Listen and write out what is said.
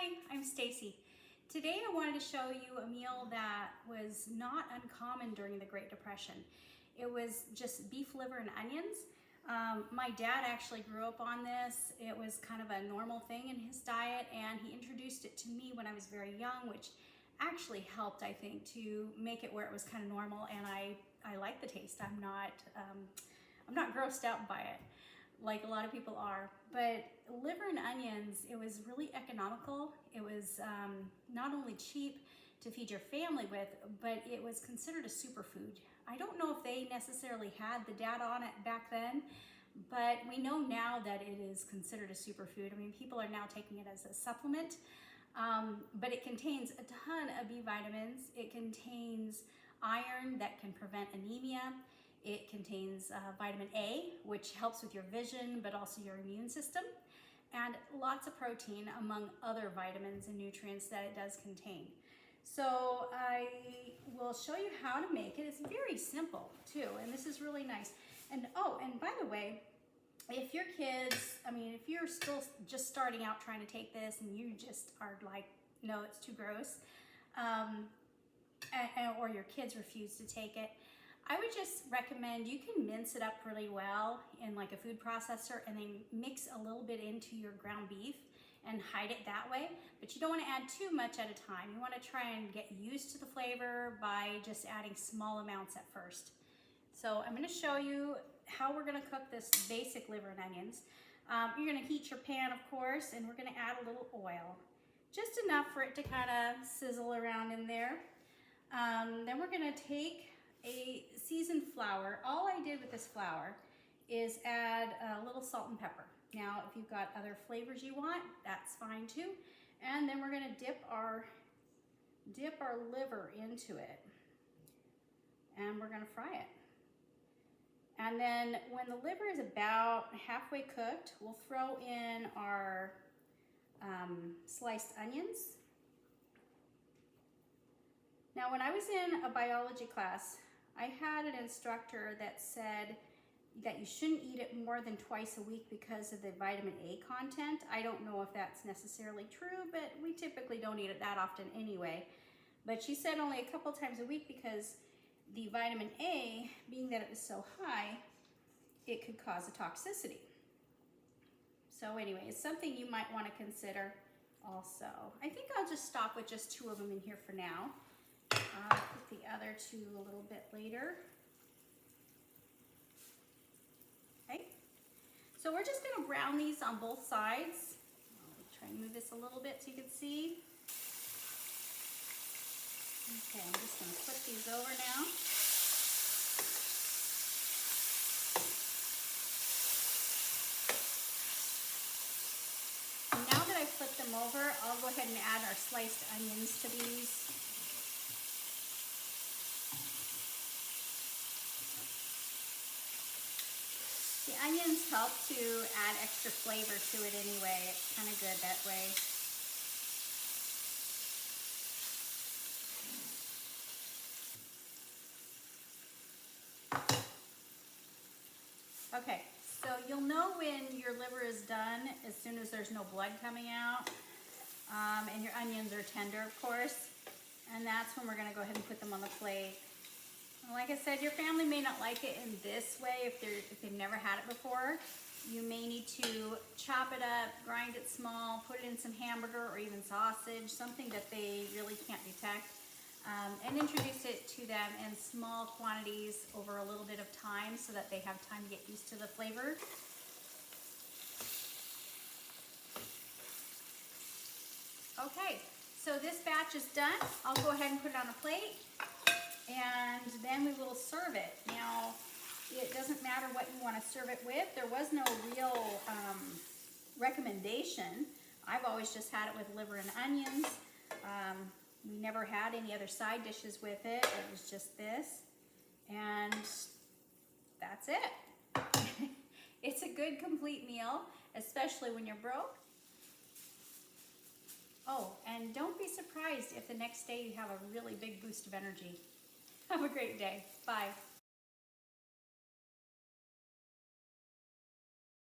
Hi, I'm Stacy. Today I wanted to show you a meal that was not uncommon during the Great Depression. It was just beef liver and onions. My dad actually grew up on this. It was kind of a normal thing in his diet, and he introduced it to me when I was very young, which actually helped, I think, to make it where it was kind of normal, and I like the taste. I'm not grossed out by it like a lot of people are. But liver and onions, it was really economical. It was not only cheap to feed your family with, but it was considered a superfood. I don't know if they necessarily had the data on it back then, but we know now that it is considered a superfood. I mean, people are now taking it as a supplement, but it contains a ton of B vitamins. It contains iron that can prevent anemia. It contains vitamin A, which helps with your vision, but also your immune system, and lots of protein, among other vitamins and nutrients that it does contain. So I will show you how to make it. It's very simple too, and this is really nice. And oh, and by the way, if your kids, if you're still just starting out trying to take this and you just are like, no, it's too gross, or your kids refuse to take it, I would just recommend you can mince it up really well in like a food processor and then mix a little bit into your ground beef and hide it that way. But you don't want to add too much at a time. You want to try and get used to the flavor by just adding small amounts at first. So I'm going to show you how we're going to cook this basic liver and onions. You're going to heat your pan, of course, and we're going to add a little oil. Just enough for it to kind of sizzle around in there. Then we're going to take a seasoned flour. All I did with this flour is add a little salt and pepper. Now, if you've got other flavors you want, that's fine too. And then we're gonna dip our liver into it. And we're gonna fry it. And then when the liver is about halfway cooked, we'll throw in our sliced onions. Now, when I was in a biology class, I had an instructor that said that you shouldn't eat it more than twice a week because of the vitamin A content. I don't know if that's necessarily true, but we typically don't eat it that often anyway. But she said only a couple times a week because the vitamin A, being that it was so high, it could cause a toxicity. So anyway, it's something you might want to consider also. I think I'll just stop with just 2 of them in here for now. I'll put the other 2 a little bit later. Okay, so we're just going to brown these on both sides. I'll try and move this a little bit so you can see. Okay, I'm just going to flip these over now. And now that I've flipped them over, I'll go ahead and add our sliced onions to these. The onions help to add extra flavor to it anyway. It's kind of good that way. Okay, so you'll know when your liver is done as soon as there's no blood coming out, and your onions are tender, of course, and that's when we're going to go ahead and put them on the plate. Like I said, your family may not like it in this way if they've never had it before. You may need to chop it up, grind it small, put it in some hamburger or even sausage, something that they really can't detect, and introduce it to them in small quantities over a little bit of time so that they have time to get used to the flavor. Okay, so this batch is done. I'll go ahead and put it on a plate, and then we will serve it. Now, it doesn't matter what you want to serve it with. There was no real recommendation. I've always just had it with liver and onions. We never had any other side dishes with it. It was just this, and that's it. It's a good complete meal, especially when you're broke. Oh, and don't be surprised if the next day you have a really big boost of energy. Have a great day. Bye.